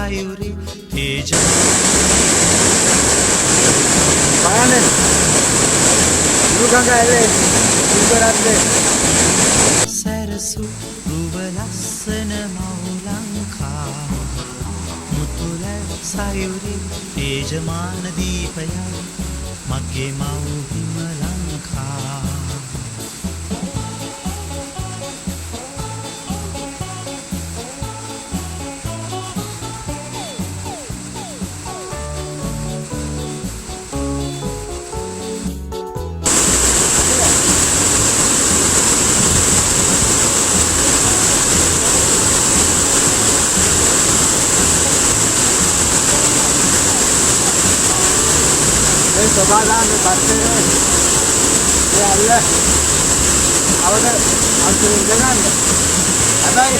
සයුරේ තේජ බලන්න මුගඟ ඇලේ සුන්දරත්වය සැරසු රුව ලස්සන මවුලංකා මුතුල සයුරේ තේජමාන දීපයයි මගේ මව් හිම ලංකා සබාදාන පස්සේ ඒ අල්ල අවද අන්තිම ගණන් හැබැයි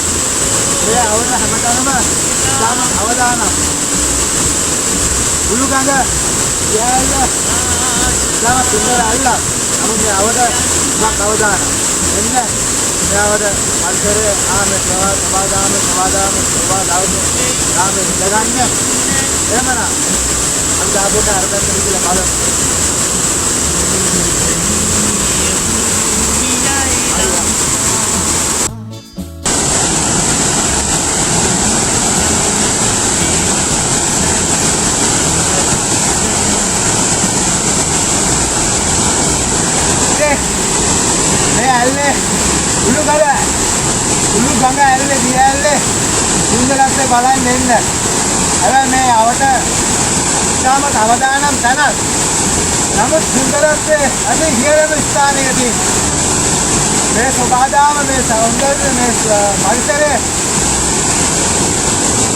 මේ අවද හැමතැනම සාම අවදාන බුළු ගඟ යැල්ල සාම සුන්දර අල්ල නමුත් මේ අවද මක් අවදාන එන්න මේ අවද අන්තරේ ආමේ සබාදාන රාමේ ඉඳගන්න එහෙමනම් අද අපිට අරකට කියලා බලන්න මේ ඇල්ලේ උළු ගඟ ඇල්ලේ දිය ඇල්ලේ සුන්දරත්වය බලන්න එන්න හැබැයි මේ අවට ඉතාම අවදානම් තැනක් නමුත් සුන්දරත්වය අද ඉහළම ස්ථානයකදී මේ සබාදාම මේ සෞන්දර්ය මේ පරිසරයේ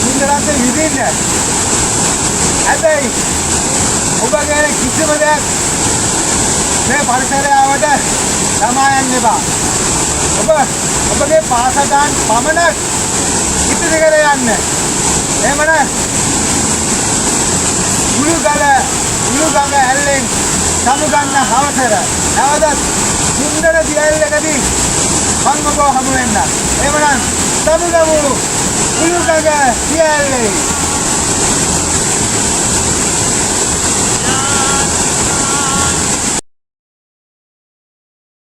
සුන්දරත්වය විඳින්න හැබැයි ඔබගේ කිසිම දෙයක් මේ පරිසරය ආවට තමා යන්න එපා ඔබගේ පාසදාන් පමණක් ඉතිරි කර යන්න එහෙමනම් උළු ගඟ ඇල්ලෙන් සමුගන්න අවසර නැවතත් සුන්දර දියැලකදී මම ඔබ හමු වෙන්න එහෙමනම් සමුගමු උළු ගඟ දියැලේ